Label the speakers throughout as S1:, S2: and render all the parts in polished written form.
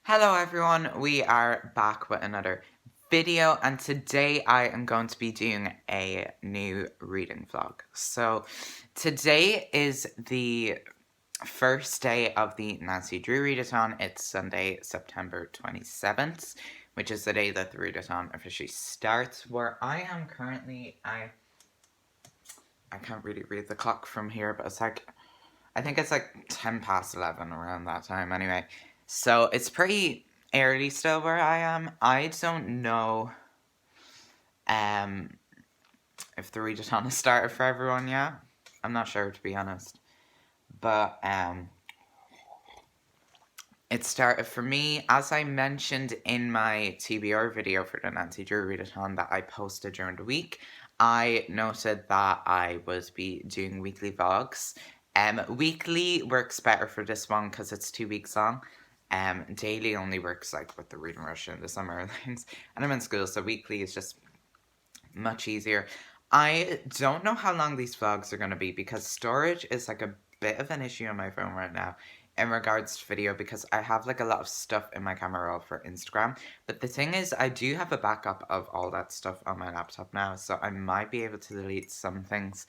S1: Hello everyone, we are back with another video and today I am going to be doing a new reading vlog. So today is the first day of the Nancy Drew Readathon. It's Sunday, September 27th, which is the day that the Readathon officially starts. Where I am currently, I can't really read the clock from here, but it's like, I think it's like 10 past 11 around that time anyway. So it's pretty early still where I am. I don't know if the readathon has started for everyone yet. I'm not sure, to be honest. But it started for me, as I mentioned in my TBR video for the Nancy Drew Readathon that I posted during the week. I noted that I was be doing weekly vlogs. Weekly works better for this one because it's 2 weeks long. Daily only works like with the reading rush in the summer and things. And I'm in school, so weekly is just much easier. I don't know how long these vlogs are going to be because storage is like a bit of an issue on my phone right now in regards to video because I have like a lot of stuff in my camera roll for Instagram. But the thing is, I do have a backup of all that stuff on my laptop now, so I might be able to delete some things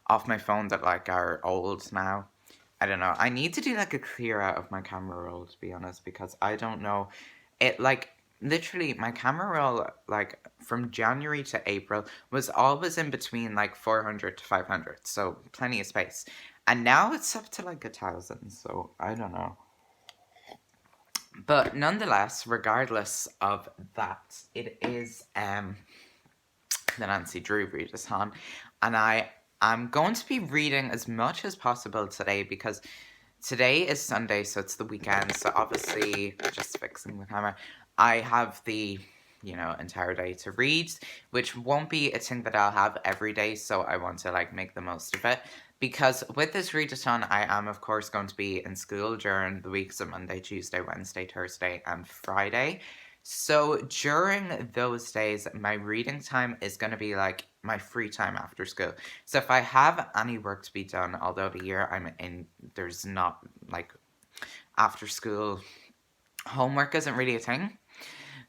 S1: off my phone that like are old now. I don't know. I need to do like a clear out of my camera roll, to be honest, because I don't know. It like literally my camera roll like from January to April was always in between like 400 to 500, so plenty of space. And now it's up to like 1,000, so I don't know. But nonetheless, regardless of that, it is the Nancy Drew Readathon, and I'm going to be reading as much as possible today because today is Sunday, so it's the weekend, so obviously, just fixing the camera, I have the, entire day to read, which won't be a thing that I'll have every day, so I want to, like, make the most of it. Because with this readathon, I am, of course, going to be in school during the weeks of Monday, Tuesday, Wednesday, Thursday, and Friday. So during those days, my reading time is going to be, like, my free time after school. So if I have any work to be done, although the year I'm in, there's not, like, after school homework isn't really a thing.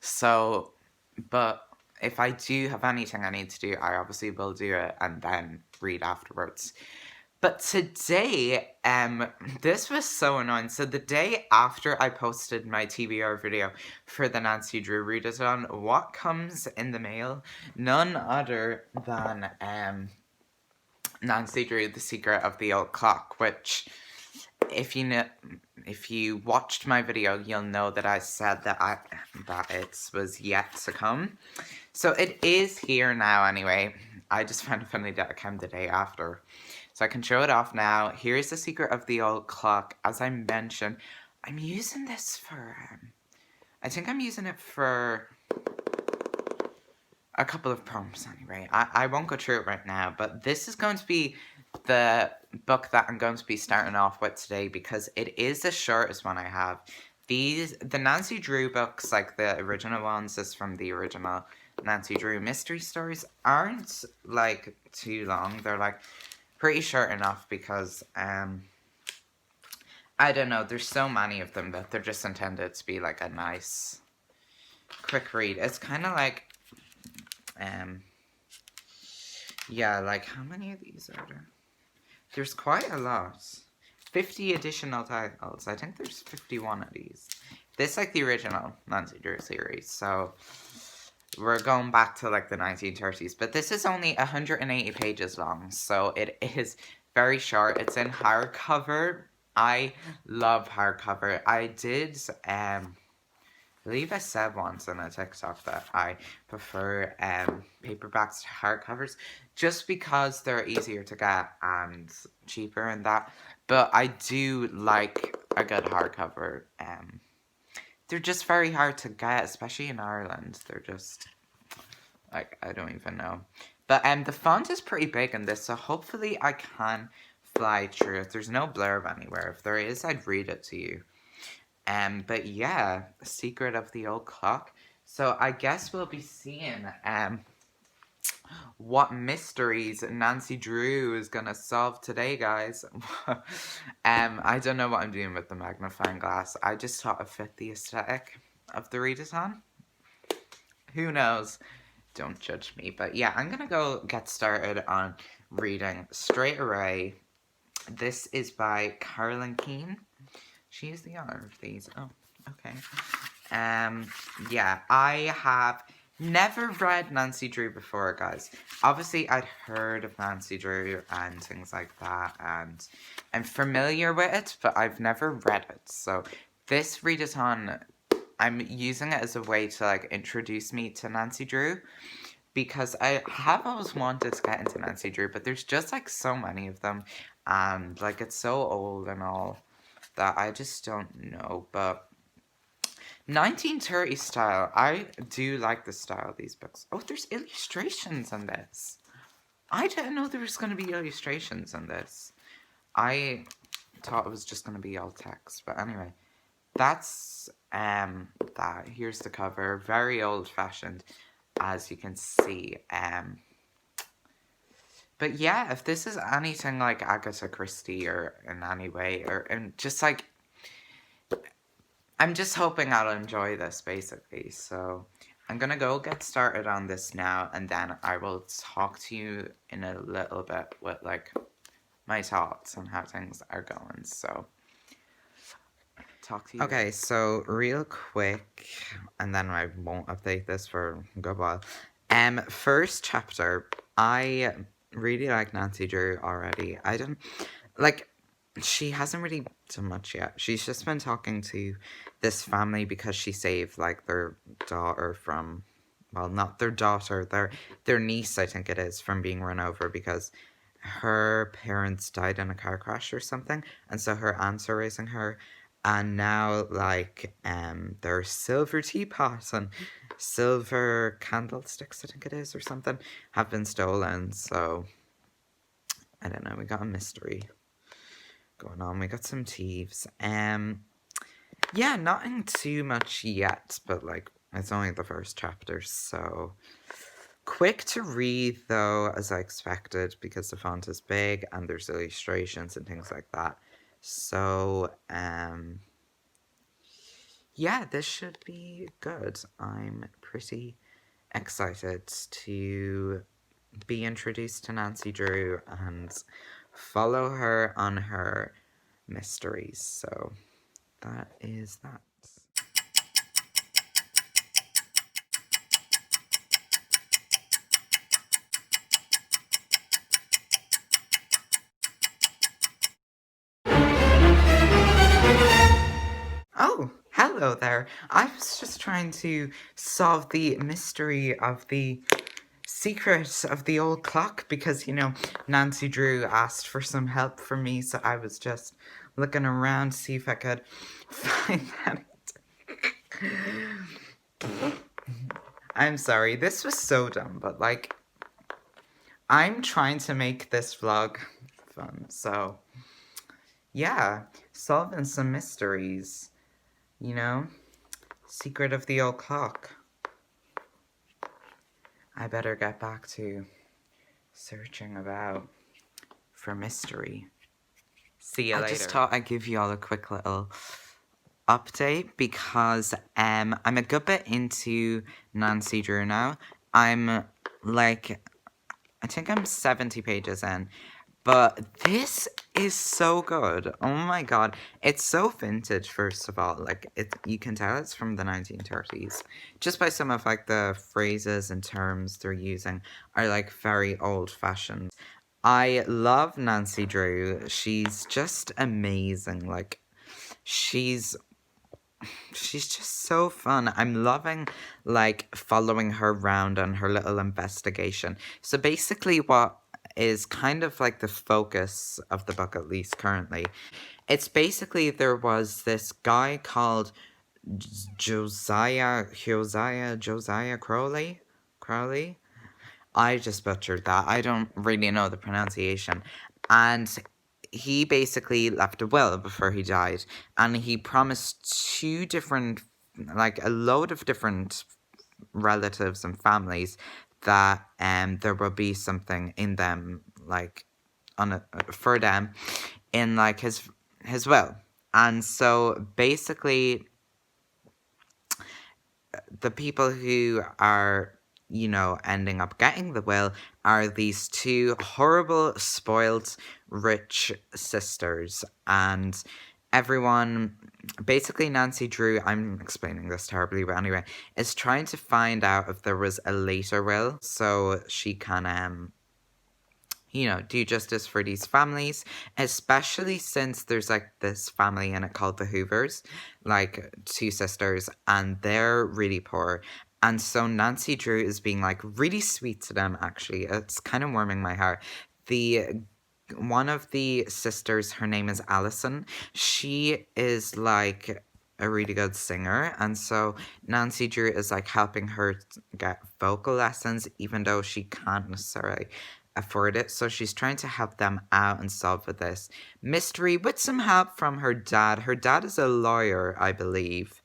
S1: So, but if I do have anything I need to do, I obviously will do it and then read afterwards. But today, this was so annoying. So the day after I posted my TBR video for the Nancy Drew Readathon, what comes in the mail? None other than Nancy Drew, The Secret of the Old Clock, which if you watched my video, you'll know that I said that it was yet to come. So it is here now anyway. I just found it funny that it came the day after. So I can show it off now. Here's The Secret of the Old Clock. As I mentioned, I'm using this for, I think I'm using it for a couple of prompts anyway. I won't go through it right now, but this is going to be the book that I'm going to be starting off with today because it is the shortest one I have. The Nancy Drew books, like the original ones, is from the original Nancy Drew mystery stories, aren't like too long. They're like pretty short enough because I don't know, there's so many of them that they're just intended to be like a nice quick read. It's kind of like yeah, like how many of these are there? There's quite a lot. 50 additional titles. I think there's 51 of these. This is like the original Nancy Drew series, so we're going back to like the 1930s. But this is only 180 pages long, so it is very short. It's in hardcover. I love hardcover. I did, I believe I said once on a TikTok that I prefer paperbacks to hardcovers just because they're easier to get and cheaper and that. But I do like a good hardcover. They're just very hard to get, especially in Ireland. They're just, like, I don't even know. But the font is pretty big in this, so hopefully I can fly through it. There's no blurb anywhere. If there is, I'd read it to you. But yeah, The Secret of the Old Clock. So I guess we'll be seeing what mysteries Nancy Drew is gonna solve today, guys. I don't know what I'm doing with the magnifying glass. I just thought it fit the aesthetic of the readathon. Who knows? Don't judge me. But yeah, I'm gonna go get started on reading straight away. This is by Carolyn Keene. She is the author of these. Oh, okay. Yeah, I have never read Nancy Drew before, guys. Obviously, I'd heard of Nancy Drew and things like that, and I'm familiar with it, but I've never read it. So this readathon, I'm using it as a way to like introduce me to Nancy Drew, because I have always wanted to get into Nancy Drew, but there's just like so many of them, and like it's so old and all that I just don't know. But 1930s style, I do like the style of these books. Oh, there's illustrations in this. I didn't know there was going to be illustrations in this. I thought it was just going to be all text, but anyway, that's that. Here's the cover, very old-fashioned, as you can see. But yeah, if this is anything like Agatha Christie or in any way, or and just like, I'm just hoping I'll enjoy this basically. So I'm gonna go get started on this now, and then I will talk to you in a little bit with like my thoughts on how things are going. So talk to you. Okay, so real quick, and then I won't update this for a good while. First chapter, I really like Nancy Drew already. I don't like, she hasn't really done much yet. She's just been talking to this family because she saved like their daughter from, well, not their daughter, their niece, I think it is, from being run over because her parents died in a car crash or something, and so her aunts are raising her, and now like their silver teapots and silver candlesticks, I think it is, or something, have been stolen. So I don't know, we got a mystery going on. We got some thieves. Yeah, nothing too much yet, but like it's only the first chapter, so quick to read though, as I expected, because the font is big and there's illustrations and things like that. So yeah, this should be good. I'm pretty excited to be introduced to Nancy Drew and follow her on her mysteries. So that is that. Oh, hello there. I was just trying to solve the mystery of the secret of the old clock because, you know, Nancy Drew asked for some help from me, so I was just looking around to see if I could find that. I'm sorry, this was so dumb, but like, I'm trying to make this vlog fun, so yeah, solving some mysteries, you know? Secret of the old clock. I better get back to searching about for mystery. See you later. I just thought I'd give you all a quick little update because I'm a good bit into Nancy Drew now. I'm like, I think I'm 70 pages in. But this is so good. Oh my god. It's so vintage, first of all. Like, you can tell it's from the 1930s. Just by some of, like, the phrases and terms they're using are, like, very old-fashioned. I love Nancy Drew. She's just amazing. Like, she's just so fun. I'm loving, like, following her around on her little investigation. So basically what is kind of like the focus of the book, at least currently, it's basically there was this guy called Josiah Crowley. I just butchered that. I don't really know the pronunciation. And he basically left a will before he died, and he promised a load of different relatives and families that there will be something in them, like for them, in like his will. And so basically, the people who are, you know, ending up getting the will are these two horrible, spoiled, rich sisters. And everyone, basically, Nancy Drew, I'm explaining this terribly, but anyway, is trying to find out if there was a later will so she can, you know, do justice for these families, especially since there's like this family in it called the Hoovers, like two sisters, and they're really poor. And so Nancy Drew is being like really sweet to them, actually. It's kind of warming my heart. The one of the sisters, her name is Allison. She is like a really good singer, and so Nancy Drew is like helping her get vocal lessons, even though she can't necessarily afford it. So she's trying to help them out and solve this mystery with some help from her dad. Her dad is a lawyer, I believe.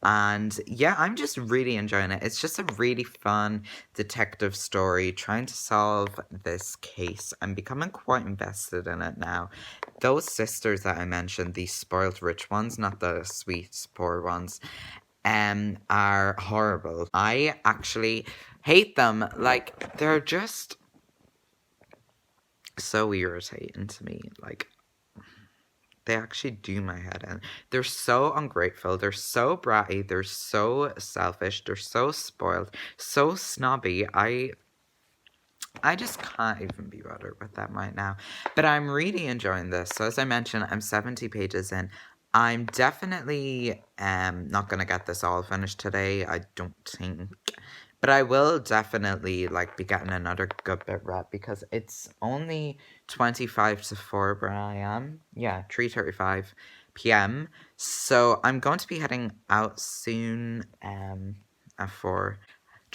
S1: And yeah, I'm just really enjoying it. It's just a really fun detective story trying to solve this case. I'm becoming quite invested in it now. Those sisters that I mentioned, the spoiled rich ones, not the sweet poor ones, are horrible. I actually hate them. Like, they're just so irritating to me. Like, they actually do my head in. They're so ungrateful. They're so bratty. They're so selfish. They're so spoiled. So snobby. I just can't even be bothered with them right now. But I'm really enjoying this. So as I mentioned, I'm 70 pages in. I'm definitely not gonna get this all finished today. I don't think. But I will definitely like be getting another good bit read because it's only 25 to 4 where I am. Yeah, 3:35 p.m. So I'm going to be heading out soon at 4.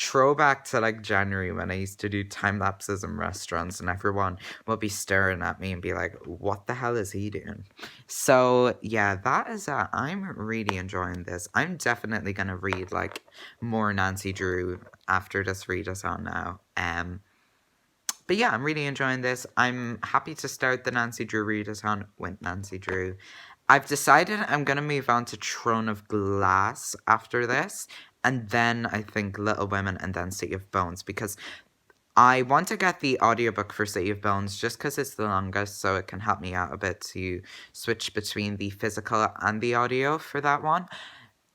S1: Throwback to like January when I used to do time lapses in restaurants and everyone would be staring at me and be like, what the hell is he doing? So yeah, that is I'm really enjoying this. I'm definitely gonna read like more Nancy Drew after this readathon now. But yeah, I'm really enjoying this. I'm happy to start the Nancy Drew readathon with Nancy Drew. I've decided I'm going to move on to Throne of Glass after this. And then I think Little Women and then City of Bones. Because I want to get the audiobook for City of Bones just because it's the longest. So it can help me out a bit to switch between the physical and the audio for that one.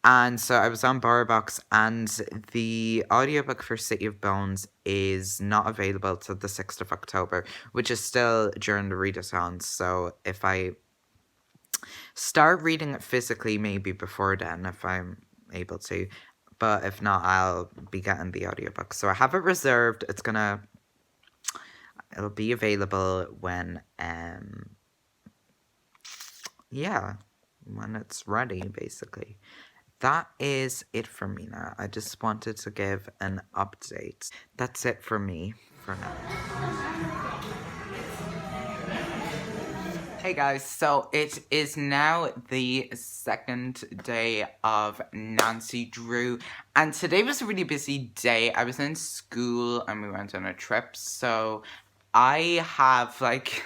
S1: And so I was on BorrowBox, and the audiobook for City of Bones is not available till the 6th of October, which is still during the readathon. So if I start reading it physically, maybe before then, if I'm able to. But if not, I'll be getting the audiobook. So I have it reserved. It'll be available when, when it's ready, basically. That is it for me now. I just wanted to give an update. That's it for me for now. Hey guys, so it is now the second day of Nancy Drew, and today was a really busy day. I was in school and we went on a trip, so I have like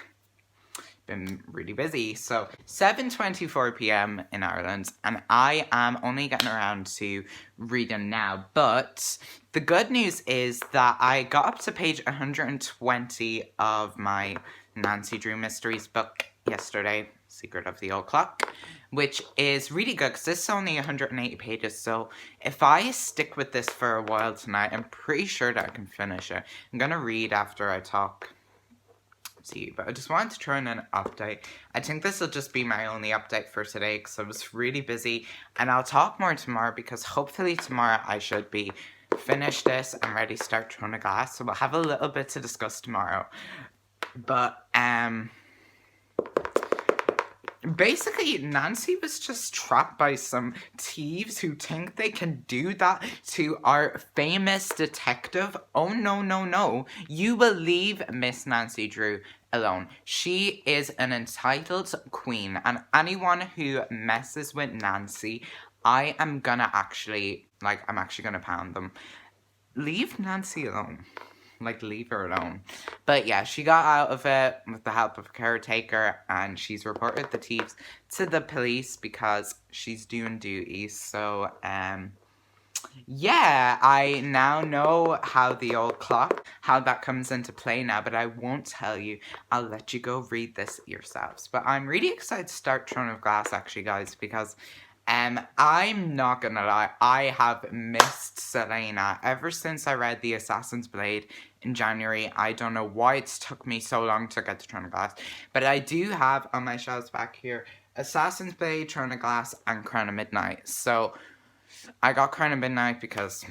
S1: been really busy. So 7:24 p.m. in Ireland, and I am only getting around to reading now. But the good news is that I got up to page 120 of my Nancy Drew Mysteries book yesterday, Secret of the Old Clock, which is really good because this is only 180 pages. So if I stick with this for a while tonight, I'm pretty sure that I can finish it. I'm gonna read after I talk to you, but I just wanted to throw in an update. I think this will just be my only update for today because I was really busy, and I'll talk more tomorrow because hopefully tomorrow I should be finished this and ready to start Throne of Glass, so we'll have a little bit to discuss tomorrow. But basically, Nancy was just trapped by some thieves who think they can do that to our famous detective. Oh, no, no, no. You will leave Miss Nancy Drew alone. She is an entitled queen, and anyone who messes with Nancy, I'm actually gonna pound them. leave Nancy alone. Like, leave her alone. But yeah, she got out of it with the help of a caretaker, and she's reported the thieves to the police because she's doing duty. So, yeah, I now know how the old clock, how that comes into play now, but I won't tell you. I'll let you go read this yourselves. But I'm really excited to start Throne of Glass, actually, guys, because I'm not gonna lie, I have missed Selena ever since I read The Assassin's Blade in January. I don't know why it's took me so long to get to Throne of Glass, but I do have on my shelves back here Assassin's Blade, Throne of Glass, and Crown of Midnight. So I got Crown of Midnight because,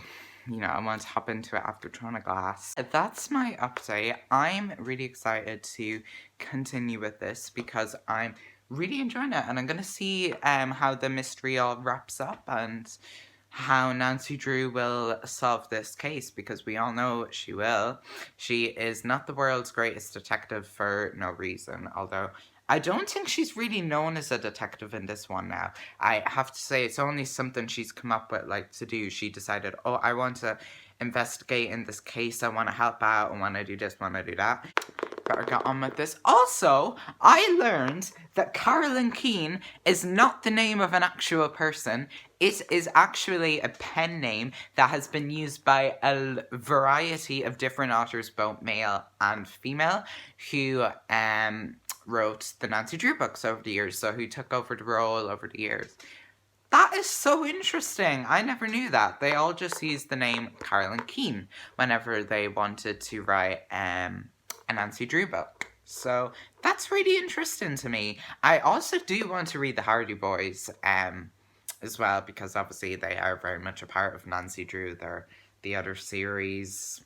S1: you know, I want to hop into it after Throne of Glass. That's my update. I'm really excited to continue with this because I'm really enjoying it, and I'm gonna see how the mystery all wraps up and how Nancy Drew will solve this case, because we all know she will. She is not the world's greatest detective for no reason, although I don't think she's really known as a detective in this one now. I have to say, it's only something she's come up with, like, to do. She decided, oh, I want to investigate in this case, I want to help out, I want to do this, I want to do that. Better get on with this. Also, I learned that Carolyn Keene is not the name of an actual person. It is actually a pen name that has been used by a variety of different authors, both male and female, who wrote the Nancy Drew books over the years, so who took over the role over the years. That is so interesting. I never knew that. They all just used the name Carolyn Keene whenever they wanted to write a Nancy Drew book. So that's really interesting to me. I also do want to read the Hardy Boys as well, because obviously they are very much a part of Nancy Drew. They're the other series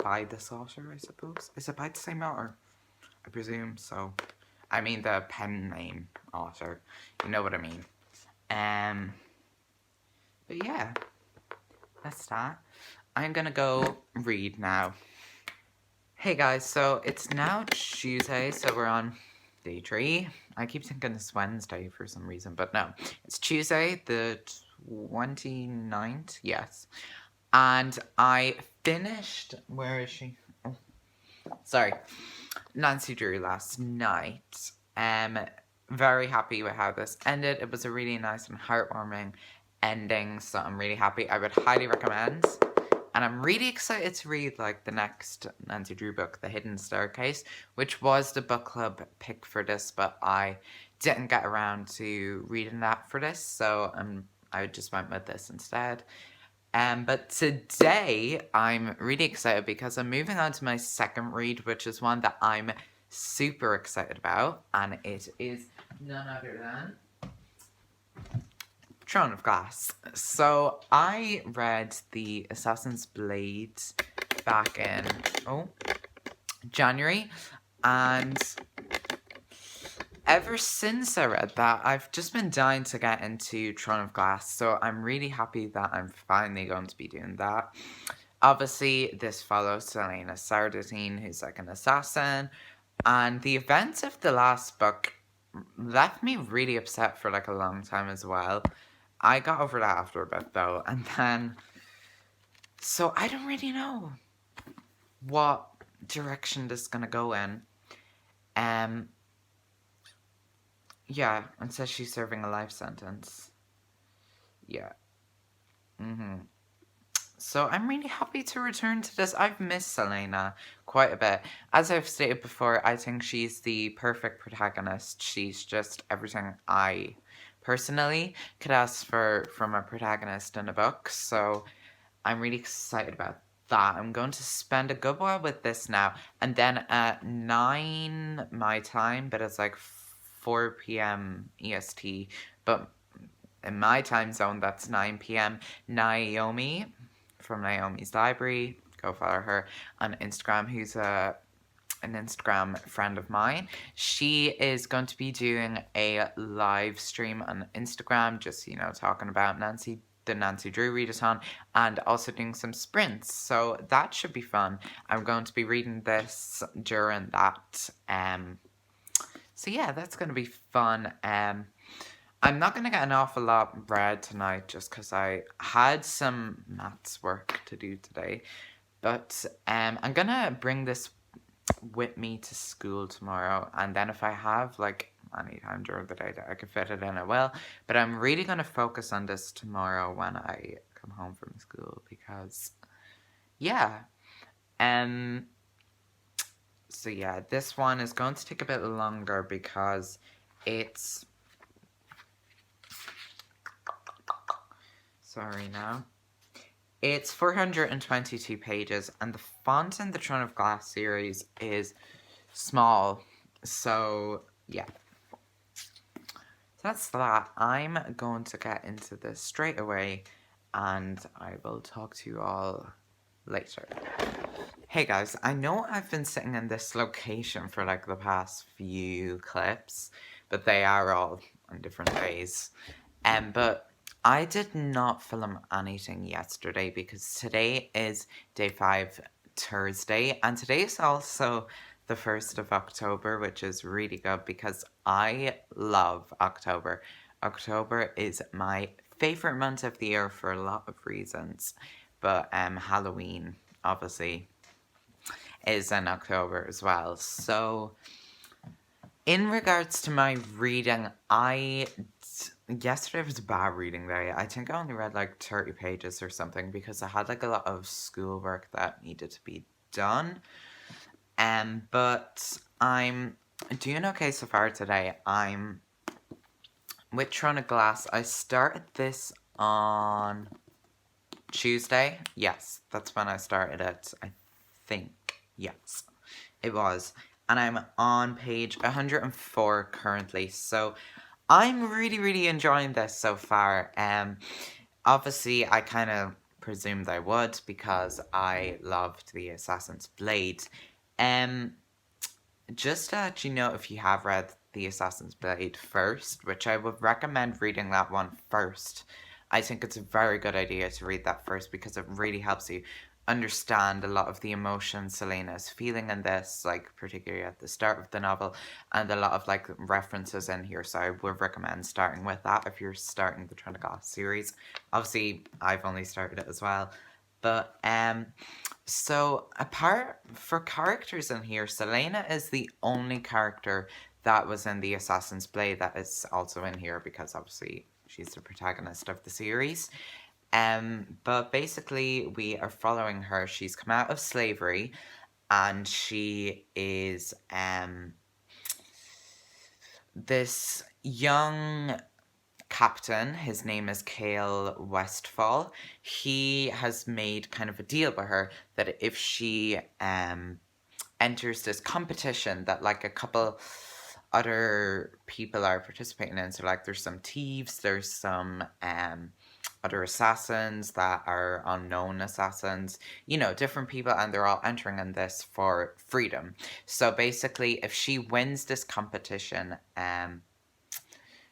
S1: by this author, I suppose. Is it by the same author? I presume so. I mean the pen name author. You know what I mean. But yeah, that's that. I'm gonna go read now. Hey guys, so it's now Tuesday, so we're on day 3. I keep thinking it's Wednesday for some reason, but no. It's Tuesday, the 29th, yes. And I finished, where is she? Oh, sorry. Nancy Drew last night. Very happy with how this ended. It was a really nice and heartwarming ending, so I'm really happy. I would highly recommend. And I'm really excited to read, like, the next Nancy Drew book, The Hidden Staircase, which was the book club pick for this, but I didn't get around to reading that for this, so I just went with this instead. But today, I'm really excited because I'm moving on to my second read, which is one that I'm super excited about, and it is none other than Throne of Glass. So I read the Assassin's Blade back in January, and ever since I read that, I've just been dying to get into Throne of Glass, so I'm really happy that I'm finally going to be doing that. Obviously, this follows Selena Sardatine, who's like an assassin, and the events of the last book left me really upset for like a long time as well. I got over that after a bit though, and then, so I don't really know what direction this is gonna go in. Yeah, it says she's serving a life sentence. Yeah. So I'm really happy to return to this. I've missed Selena quite a bit. As I've stated before, I think she's the perfect protagonist. She's just everything I personally could ask for from a protagonist in a book. So I'm really excited about that. I'm going to spend a good while with this now. And then at 9 my time, but it's like 4 p.m. EST. But in my time zone, that's 9 p.m. Naomi from Naomi's Library, go follow her on Instagram, who's an Instagram friend of mine. She is going to be doing a live stream on Instagram, just, you know, talking about the Nancy Drew Readathon, and also doing some sprints, so that should be fun. I'm going to be reading this during that, so yeah, that's going to be fun. I'm not going to get an awful lot read tonight just because I had some maths work to do today. But I'm going to bring this with me to school tomorrow, and then if I have like any time during the day that I can fit it in, I will. But I'm really going to focus on this tomorrow when I come home from school because, yeah. Um. So yeah, this one is going to take a bit longer because it's. Sorry now. It's 422 pages, and the font in the Throne of Glass series is small. So, yeah. So that's that. I'm going to get into this straight away, and I will talk to you all later. Hey guys, I know I've been sitting in this location for like the past few clips, but they are all on different days. But I did not film anything yesterday because today is day 5, Thursday, and today is also the 1st of October, which is really good because I love October. October is my favorite month of the year for a lot of reasons, but Halloween, obviously, is in October as well. So, in regards to my reading, yesterday was a bad reading day. I think I only read like 30 pages or something because I had like a lot of schoolwork that needed to be done. But I'm doing okay so far today. I'm with Throne of Glass. I started this on Tuesday. Yes, that's when I started it. I think. Yes, it was. And I'm on page 104 currently. So I'm really, really enjoying this so far. Obviously, I kind of presumed I would because I loved the Assassin's Blade. Just to let you know, if you have read the Assassin's Blade first, which I would recommend reading that one first. I think it's a very good idea to read that first because it really helps you understand a lot of the emotions Selena is feeling in this, like particularly at the start of the novel, and a lot of like references in here. So I would recommend starting with that if you're starting the Throne of Glass series. Obviously, I've only started it as well, but so apart for characters in here, Selena is the only character that was in the Assassin's Blade that is also in here because obviously she's the protagonist of the series. But basically we are following her. She's come out of slavery and she is this young captain. His name is Cale Westfall. He has made kind of a deal with her that if she enters this competition that like a couple other people are participating in, so like there's some thieves, there's some other assassins that are unknown assassins, you know, different people, and they're all entering in this for freedom. So basically if she wins this competition,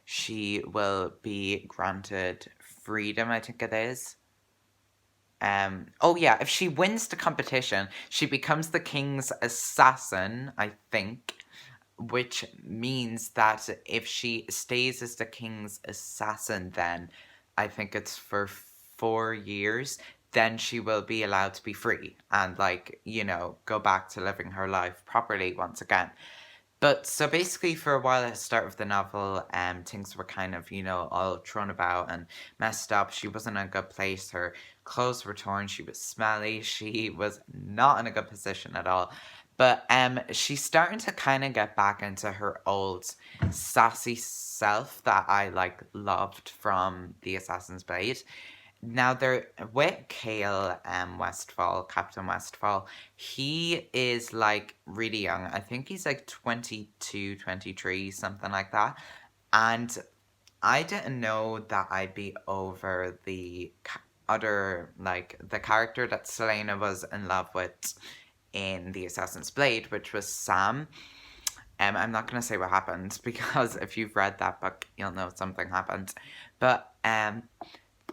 S1: she will be granted freedom, I think it is. Oh yeah, if she wins the competition, she becomes the king's assassin, I think, which means that if she stays as the king's assassin, then I think it's for 4 years, then she will be allowed to be free and, like, you know, go back to living her life properly once again. But so basically, for a while at the start of the novel, things were kind of, you know, all thrown about and messed up. She wasn't in a good place. Her clothes were torn. She was smelly. She was not in a good position at all. But she's starting to kind of get back into her old sassy self that I like loved from the Assassin's Blade. Now they're with Cale Westfall, Captain Westfall. He is like really young. I think he's like 22, 23, something like that. And I didn't know that I'd be over the other, like the character that Selena was in love with in the Assassin's Blade, which was Sam. I'm not going to say what happened because if you've read that book, you'll know something happened. But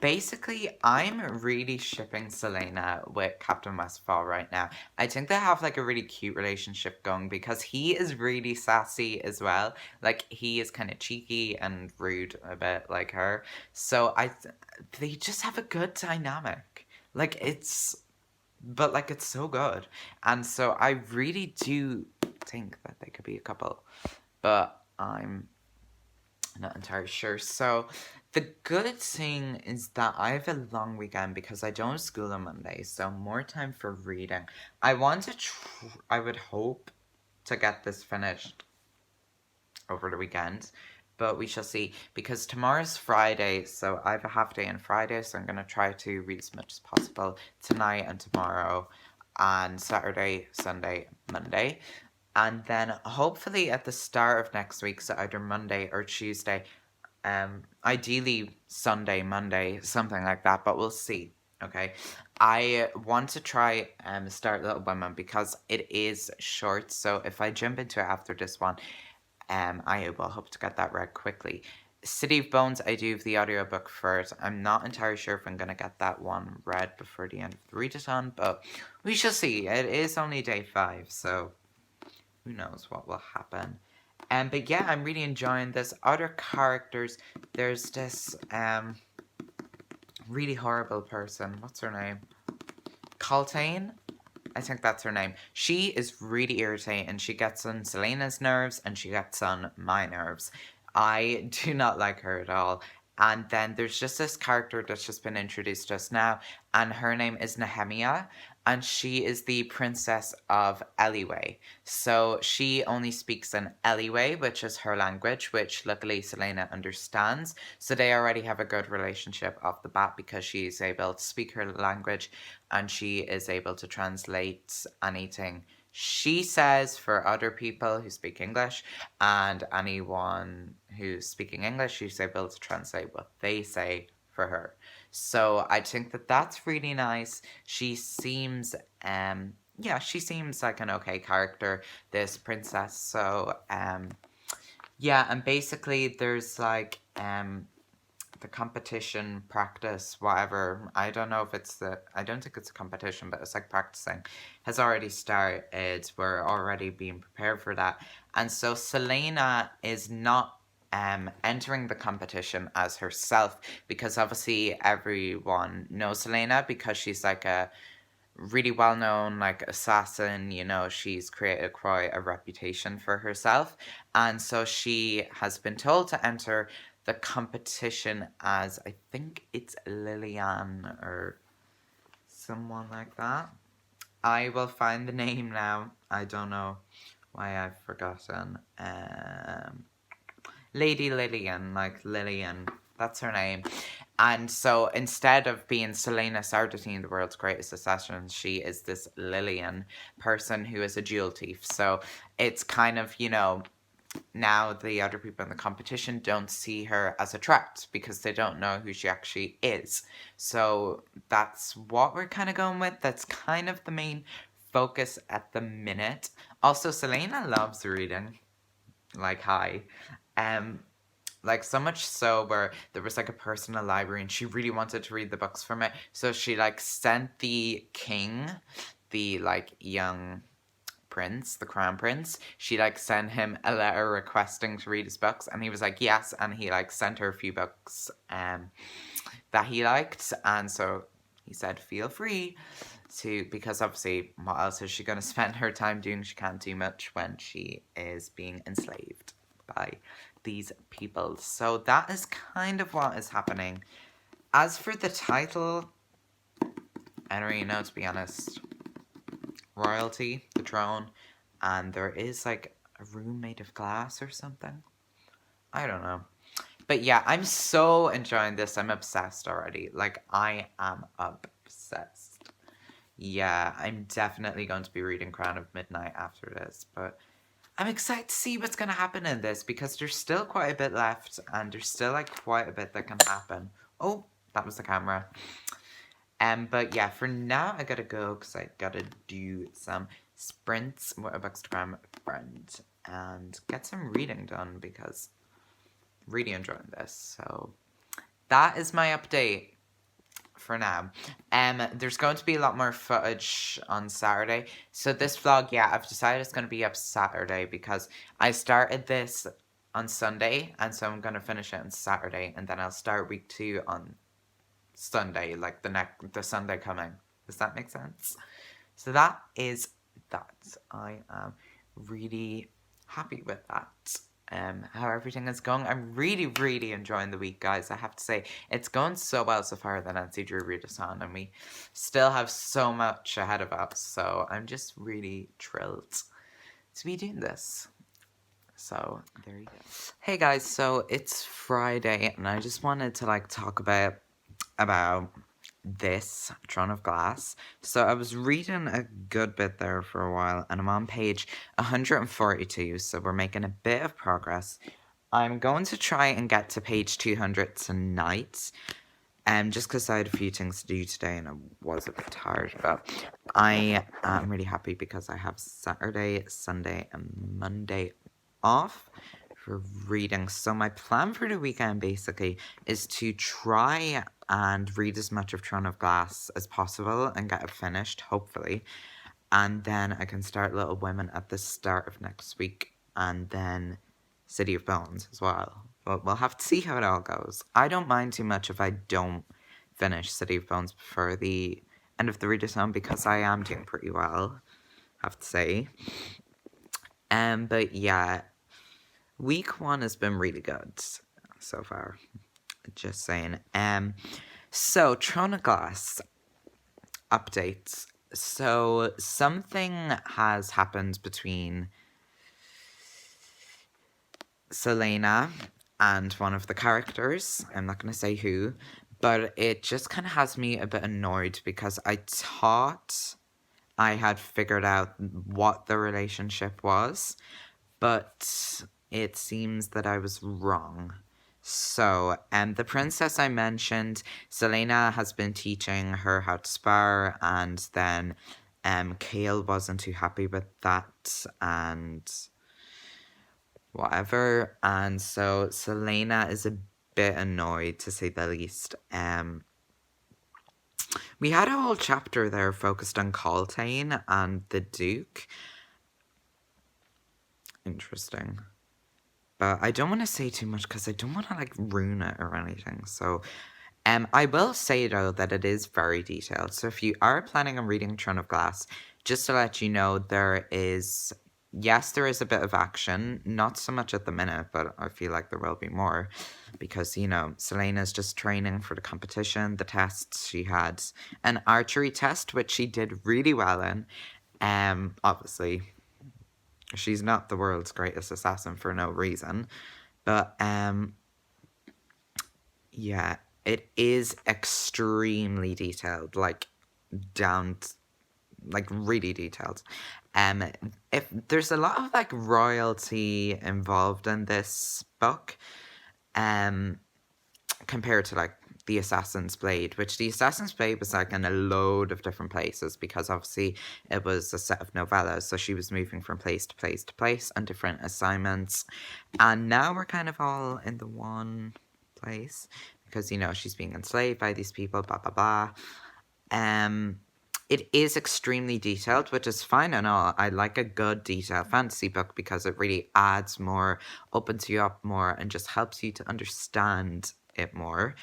S1: basically, I'm really shipping Selena with Captain Westfall right now. I think they have like a really cute relationship going because he is really sassy as well. Like he is kind of cheeky and rude a bit like her. So they just have a good dynamic. Like it's so good. And so I really do think that they could be a couple. But I'm not entirely sure. So the good thing is that I have a long weekend because I don't have school on Monday, so more time for reading. I want to I would hope to get this finished over the weekend, but we shall see because tomorrow's Friday, so I have a half day on Friday, so I'm going to try to read as much as possible tonight and tomorrow and Saturday, Sunday, Monday. And then hopefully at the start of next week, so either Monday or Tuesday, ideally Sunday, Monday, something like that, but we'll see. Okay, I want to try start Little Women because it is short. So if I jump into it after this one, I will hope to get that read quickly. City of Bones, I do have the audiobook first. I'm not entirely sure if I'm going to get that one read before the end of the readathon, but we shall see. It is only day 5, so who knows what will happen. But yeah, I'm really enjoying this. Other characters, there's this really horrible person. What's her name? Coltane? I think that's her name. She is really irritating. She gets on Selena's nerves and she gets on my nerves. I do not like her at all. And then there's just this character that's just been introduced just now, and her name is Nehemia, and she is the princess of Eliway. So she only speaks in Eliway, which is her language, which luckily Selena understands. So they already have a good relationship off the bat because she's able to speak her language and she is able to translate anything she says for other people who speak English, and anyone who's speaking English, she's able to translate what they say for her. So I think that that's really nice. She seems, she seems like an okay character, this princess. So, yeah, and basically there's like, the competition practice, whatever. I don't know if I don't think it's a competition, but it's like practicing has already started. We're already being prepared for that. And so Selena is not entering the competition as herself because obviously everyone knows Selena because she's like a really well known like assassin. She's created quite a reputation for herself, and so she has been told to enter the competition as, I think it's Lillian or someone like that. I will find the name now. I don't know why I've forgotten. Lady Lillian, like Lillian. That's her name. And so instead of being Selena Sardine, the world's greatest assassin, she is this Lillian person who is a jewel thief. So it's kind of, now the other people in the competition don't see her as a threat because they don't know who she actually is. So that's what we're kind of going with. That's kind of the main focus at the minute. Also, Selena loves reading. Like, hi. Like so much so where there was like a personal library and she really wanted to read the books from it. So she like sent the king, the like young prince, the crown prince, she like sent him a letter requesting to read his books, and he was like yes, and he like sent her a few books that he liked, and so he said feel free to, because obviously what else is she going to spend her time doing? She can't do much when she is being enslaved by these people. So that is kind of what is happening. As for the title, I don't really know, to be honest. Royalty, the throne, and there is like a room made of glass or something. I don't know. But yeah, I'm so enjoying this. I'm obsessed already. Like, I am obsessed. Yeah, I'm definitely going to be reading Crown of Midnight after this, but I'm excited to see what's going to happen in this because there's still quite a bit left and there's still like quite a bit that can happen. Oh, that was the camera. But yeah, for now I gotta go because I gotta do some sprints with a Bookstagram friend and get some reading done because I'm really enjoying this. So that is my update. for now. There's going to be a lot more footage on Saturday. So this vlog, yeah, I've decided it's going to be up Saturday because I started this on Sunday, and so I'm going to finish it on Saturday, and then I'll start week 2 on Sunday, like the Sunday coming. Does that make sense? So that is that. I am really happy with that. How everything is going. I'm really, really enjoying the week, guys. I have to say, it's going so well so far that Nancy Drew Readathon, and we still have so much ahead of us. So I'm just really thrilled to be doing this. So there you go. Hey guys, so it's Friday, and I just wanted to talk about this Throne of Glass. So I was reading a good bit there for a while, and I'm on page 142, so we're making a bit of progress. I'm going to try and get to page 200 tonight, just because I had a few things to do today and I was a bit tired, but I am really happy because I have Saturday, Sunday, and Monday off for reading. So my plan for the weekend basically is to try and read as much of Throne of Glass as possible and get it finished, hopefully. And then I can start Little Women at the start of next week, and then City of Bones as well. But we'll have to see how it all goes. I don't mind too much if I don't finish City of Bones before the end of the readathon because I am doing pretty well, I have to say. But yeah, week 1 has been really good so far. Just saying. So Throne of Glass updates. So something has happened between Selena and one of the characters. I'm not going to say who, but it just kind of has me a bit annoyed because I thought I had figured out what the relationship was, but it seems that I was wrong. So, the princess I mentioned, Selena has been teaching her how to spar, and then Kale wasn't too happy with that, and whatever, and so Selena is a bit annoyed, to say the least. We had a whole chapter there focused on Coltane and the Duke. Interesting. But I don't want to say too much because I don't want to ruin it or anything. So I will say though that it is very detailed. So if you are planning on reading Throne of Glass, just to let you know, there is a bit of action. Not so much at the minute, but I feel like there will be more. Because, Selena's just training for the competition, the tests. She had an archery test, which she did really well in. Obviously, she's not the world's greatest assassin for no reason. But, yeah, it is extremely detailed. Really detailed. If there's a lot of, royalty involved in this book, compared to, the Assassin's Blade, which the Assassin's Blade was, in a load of different places because, obviously, it was a set of novellas, so she was moving from place to place to place on different assignments, and now we're kind of all in the one place because, she's being enslaved by these people, blah, blah, blah. It is extremely detailed, which is fine and all. I like a good detailed fantasy book because it really adds more, opens you up more, and just helps you to understand it more.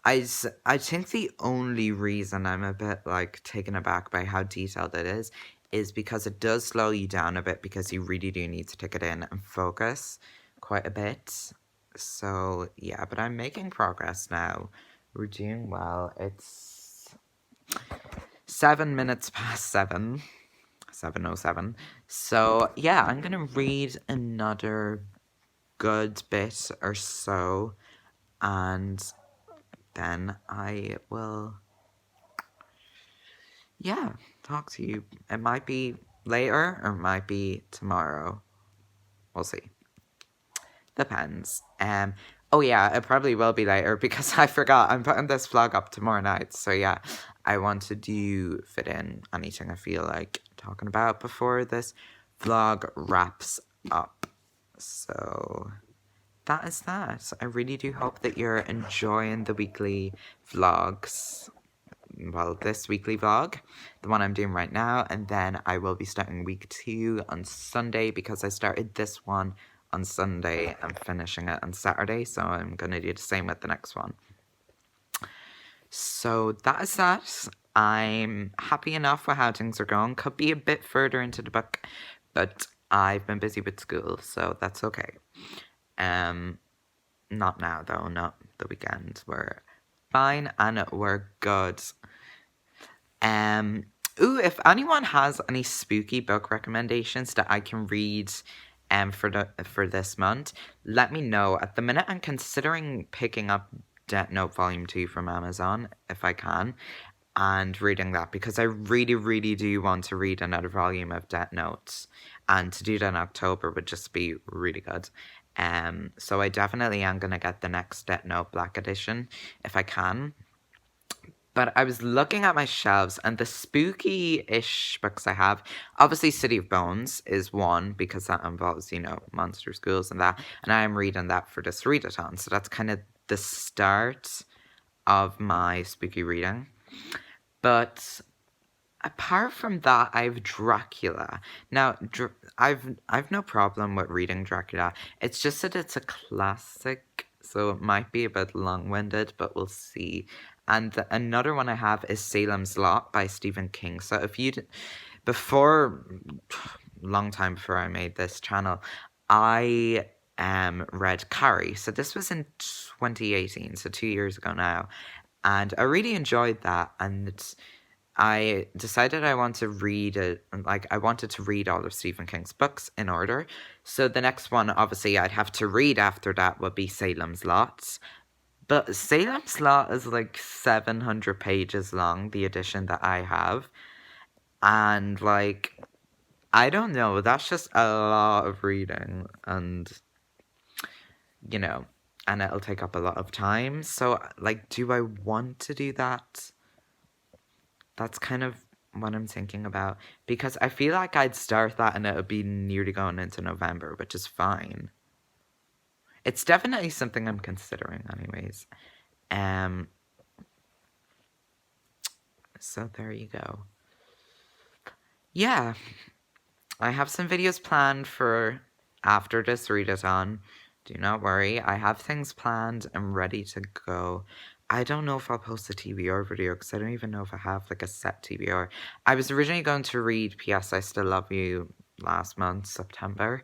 S1: I think the only reason I'm a bit, taken aback by how detailed it is because it does slow you down a bit because you really do need to take it in and focus quite a bit. So, yeah, but I'm making progress now. We're doing well. It's 7 minutes past 7. 7:07. So, yeah, I'm going to read another good bit or so, and then I will, talk to you. It might be later or it might be tomorrow. We'll see. Depends. Oh yeah, it probably will be later because I forgot. I'm putting this vlog up tomorrow night. So yeah, I want to fit in anything I feel like talking about before this vlog wraps up. So that is that. I really do hope that you're enjoying the weekly vlogs. Well, this weekly vlog, the one I'm doing right now, and then I will be starting week 2 on Sunday because I started this one on Sunday and finishing it on Saturday, so I'm going to do the same with the next one. So that is that. I'm happy enough with how things are going. Could be a bit further into the book, but I've been busy with school, so that's okay. Not now though, not the weekend. We're fine and we're good. If anyone has any spooky book recommendations that I can read for this month, let me know. At the minute I'm considering picking up Death Note Volume 2 from Amazon, if I can, and reading that because I really, really do want to read another volume of Death Note, and to do that in October would just be really good. So I definitely am going to get the next Death Note Black Edition if I can. But I was looking at my shelves and the spooky-ish books I have, obviously City of Bones is one because that involves, monster schools and that. And I am reading that for this readathon. So that's kind of the start of my spooky reading. But apart from that, I have Dracula. Now, I've no problem with reading Dracula. It's just that it's a classic, so it might be a bit long-winded, but we'll see. And another one I have is Salem's Lot by Stephen King. So if long time before I made this channel, I read Carrie. So this was in 2018, so 2 years ago now. And I really enjoyed that. And I decided I want to read it, I wanted to read all of Stephen King's books in order. So the next one, obviously, I'd have to read after that would be Salem's Lot. But Salem's Lot is 700 pages long, the edition that I have. And, I don't know, that's just a lot of reading. And, and it'll take up a lot of time. So, do I want to do that? That's kind of what I'm thinking about. Because I feel like I'd start that and it would be nearly going into November, which is fine. It's definitely something I'm considering anyways. So there you go. Yeah. I have some videos planned for after this readathon. Do not worry. I have things planned and ready to go. I don't know if I'll post a TBR video because I don't even know if I have a set TBR. I was originally going to read P.S. I Still Love You last month, September,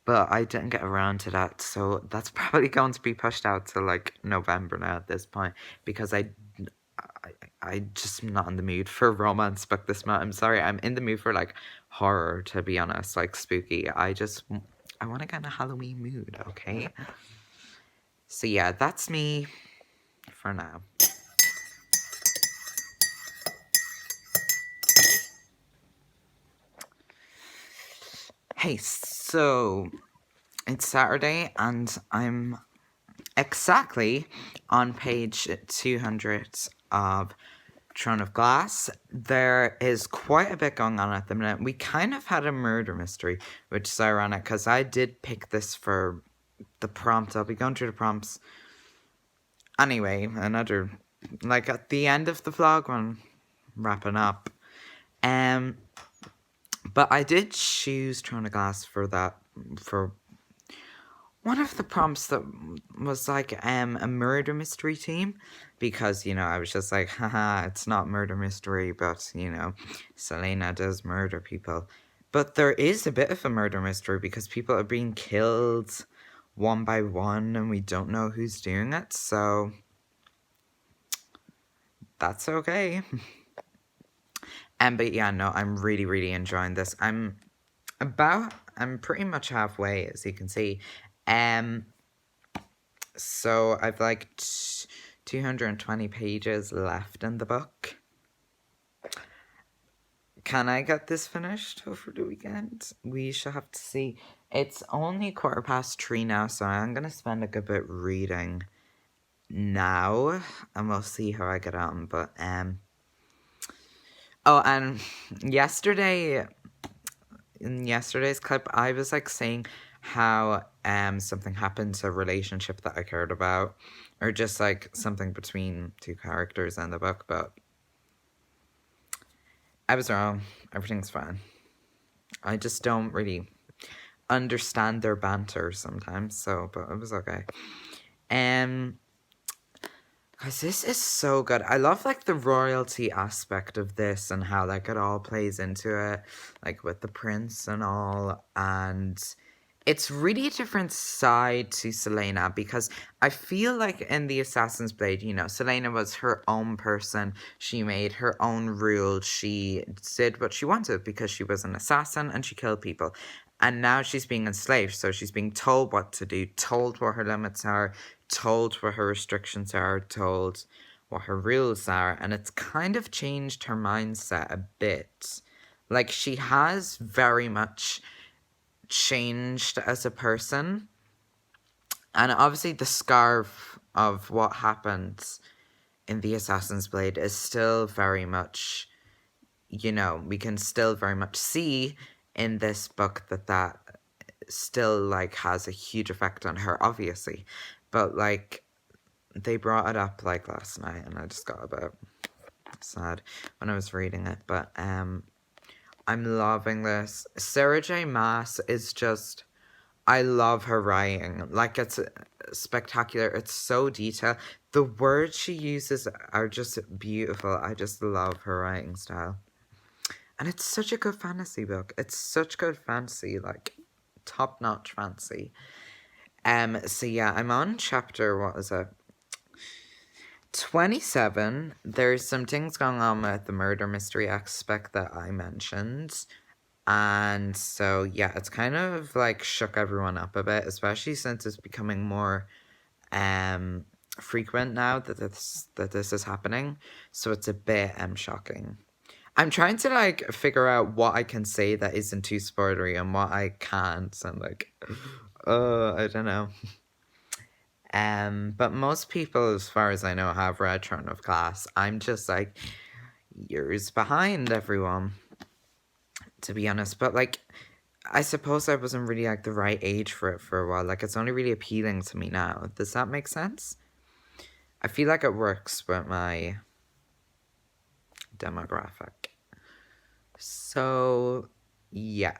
S1: but I didn't get around to that, so that's probably going to be pushed out to November now at this point because I just am not in the mood for a romance book this month. I'm sorry, I'm in the mood for horror, to be honest, spooky. I want to get in a Halloween mood, okay? So yeah, that's me for now. Hey, so it's Saturday and I'm exactly on page 200 of Throne of Glass. There is quite a bit going on at the minute. We kind of had a murder mystery, which is ironic because I did pick this for the prompt. I'll be going through the prompts anyway, another, at the end of the vlog when wrapping up. But I did choose Throne of Glass for one of the prompts that was a murder mystery team, because I was just haha, it's not murder mystery, but Selena does murder people. But there is a bit of a murder mystery because people are being killed one by one and we don't know who's doing it, so that's okay. But yeah, no, I'm really, really enjoying this. I'm pretty much halfway, as you can see. So I've 220 pages left in the book. Can I get this finished over the weekend? We shall have to see. It's only 3:15 now, so I'm gonna spend a good bit reading now, and we'll see how I get on. But oh, and in yesterday's clip, I was saying how something happened to a relationship that I cared about, or just like something between two characters in the book, but I was wrong. Everything's fine. I just don't really understand their banter sometimes, so but it was okay. Because this is so good. I love like the royalty aspect of this and how like it all plays into it, like with the prince and all. And it's really a different side to Selena, because I feel like in the Assassin's Blade, you know, Selena was her own person. She made her own rules. She did what she wanted because she was an assassin and she killed people. And now she's being enslaved, so she's being told what to do, told what her limits are, told what her restrictions are, told what her rules are, and it's kind of changed her mindset a bit. Like, she has very much changed as a person, and obviously the scar of what happened in the Assassin's Blade is still very much, you know, we can still very much see in this book that still like has a huge effect on her, obviously, but like they brought it up like last night and I just got a bit sad when I was reading it, but I'm loving this. Sarah J Maas is just, I love her writing. Like, it's spectacular. It's so detailed. The words she uses are just beautiful. I just love her writing style. And it's such a good fantasy book. It's such good fantasy, like top-notch fantasy. So yeah, I'm on chapter, what is it? 27. There's some things going on with the murder mystery aspect that I mentioned. And so, yeah, it's kind of like shook everyone up a bit, especially since it's becoming more frequent now that this is happening. So it's a bit shocking. I'm trying to like figure out what I can say that isn't too spoilery and what I can't, and like, I don't know. But most people, as far as I know, have read Throne of Glass. I'm just like years behind everyone, to be honest. But like, I suppose I wasn't really like the right age for it for a while. Like, it's only really appealing to me now. Does that make sense? I feel like it works with my demographic. So, yeah.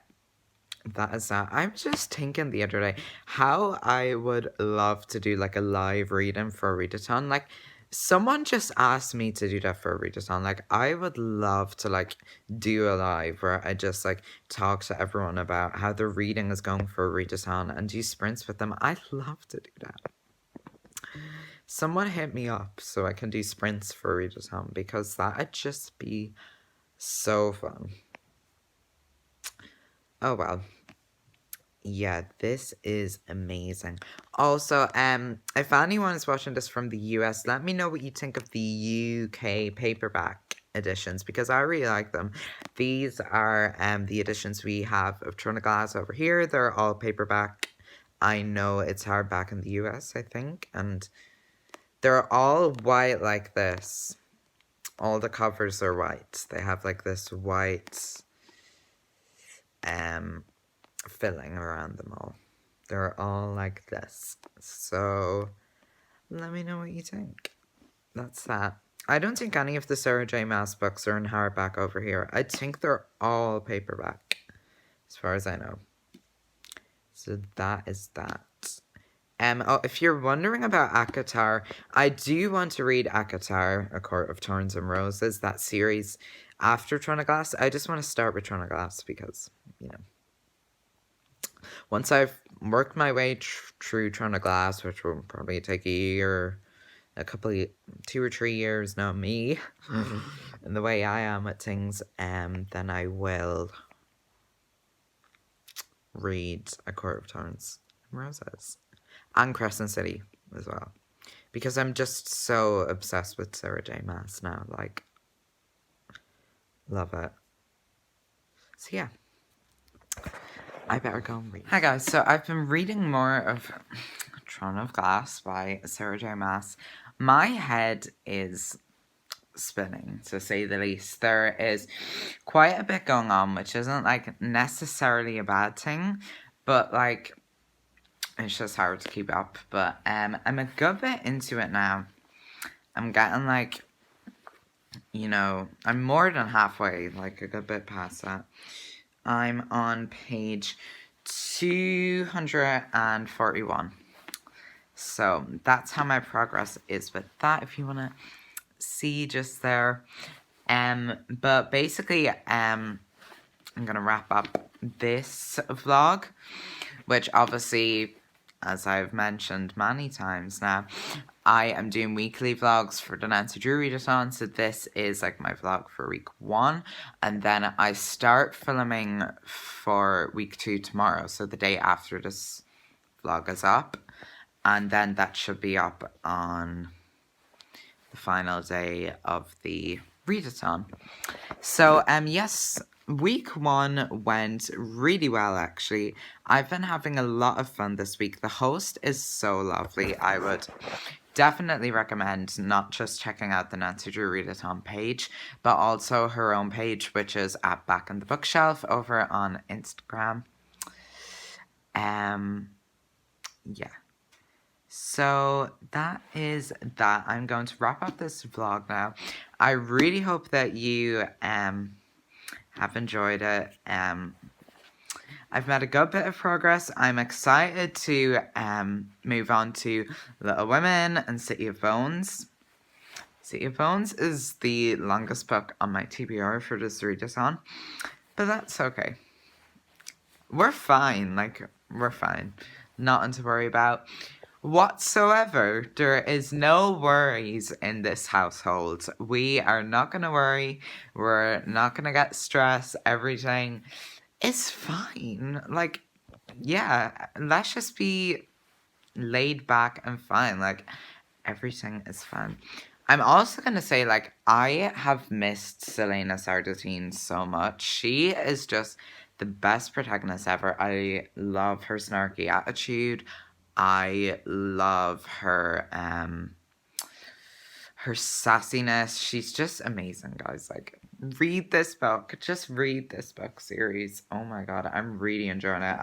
S1: That is that. I'm just thinking the other day how I would love to do like a live reading for a readathon. Like, someone just asked me to do that for a readathon. Like, I would love to like do a live where I just like talk to everyone about how the reading is going for a readathon and do sprints with them. I'd love to do that. Someone hit me up so I can do sprints for a readathon, because that'd just be so fun. Oh well. Yeah, this is amazing. Also, if anyone is watching this from the US, let me know what you think of the UK paperback editions, because I really like them. These are the editions we have of Throne of Glass over here. They're all paperback. I know it's hardback in the US, I think, and they're all white like this. All the covers are white. They have like this white filling around them all. They're all like this. So let me know what you think. That's that. I don't think any of the Sarah J Maas books are in hardback over here. I think they're all paperback, as far as I know. So that is that. Oh, if you're wondering about ACOTAR, I do want to read ACOTAR, A Court of Thorns and Roses, that series after Throne of Glass. I just want to start with Throne of Glass because, you know, once I've worked my way through Throne of Glass, which will probably take a year, a couple of 2 or 3 years, not me, and the way I am at things, then I will read A Court of Thorns and Roses. And Crescent City as well. Because I'm just so obsessed with Sarah J Maas now. Like, love it. So yeah. I better go and read. Hi guys, so I've been reading more of Throne of Glass by Sarah J Maas. My head is spinning, to say the least. There is quite a bit going on, which isn't like necessarily a bad thing, but like It's just hard to keep up. But I'm a good bit into it now. I'm getting like, I'm more than halfway, like a good bit past that. I'm on page 241. So that's how my progress is with that, if you want to see just there. But basically, I'm going to wrap up this vlog, which obviously, as I've mentioned many times now, I am doing weekly vlogs for the Nancy Drew Readathon, so this is like my vlog for week 1, and then I start filming for week 2 tomorrow, so the day after this vlog is up, and then that should be up on the final day of the Readathon. So, yes, week 1 went really well, actually. I've been having a lot of fun this week. The host is so lovely. I would definitely recommend not just checking out the Nancy Drew Readathon page, but also her own page, which is at Back on the Bookshelf over on Instagram. Yeah. So that is that. I'm going to wrap up this vlog now. I really hope that you have enjoyed it. I've made a good bit of progress. I'm excited to move on to Little Women and City of Bones. City of Bones is the longest book on my TBR for this readathon, but that's okay. We're fine. We're fine. Nothing to worry about whatsoever. There is no worries in this household. We are not going to worry. We're not going to get stressed. Everything is fine. Yeah, let's just be laid back and fine. Everything is fine. I'm also going to say, I have missed Selena Sardatine so much. She is just the best protagonist ever. I love her snarky attitude. I love her sassiness. She's just amazing, guys. Read this book. Just read this book series. Oh my god, I'm really enjoying it.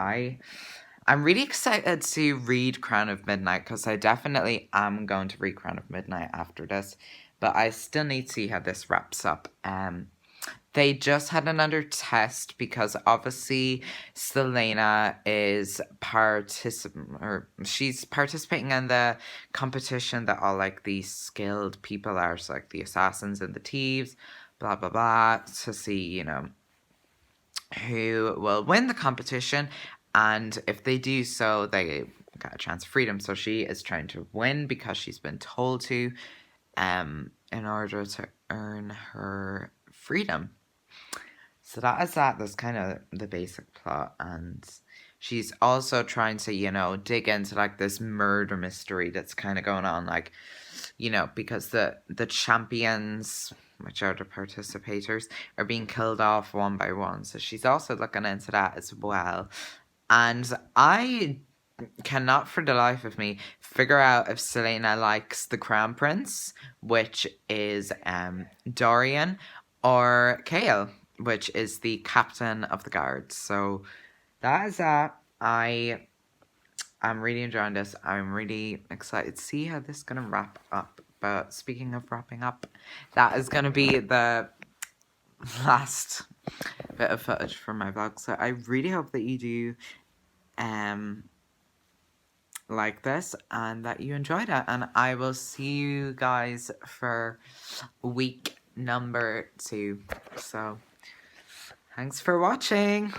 S1: I'm really excited to read Crown of Midnight, because I definitely am going to read Crown of Midnight after this, but I still need to see how this wraps up. They just had another test because obviously Selena is she's participating in the competition that all the skilled people are, so the assassins and the thieves, blah blah blah, to see, who will win the competition, and if they do so, they get a chance of freedom. So she is trying to win because she's been told to, in order to earn her freedom. So that is that. That's kind of the basic plot. And she's also trying to, dig into this murder mystery that's kind of going on. Because the champions, which are the participators, are being killed off one by one. So she's also looking into that as well. And I cannot for the life of me figure out if Selena likes the Crown Prince, which is Dorian, or Kale, which is the captain of the guards. So that is that. I'm really enjoying this. I'm really excited to see how this is going to wrap up. But speaking of wrapping up, that is going to be the last bit of footage from my vlog. So I really hope that you do like this and that you enjoyed it. And I will see you guys for week number 2. So thanks for watching.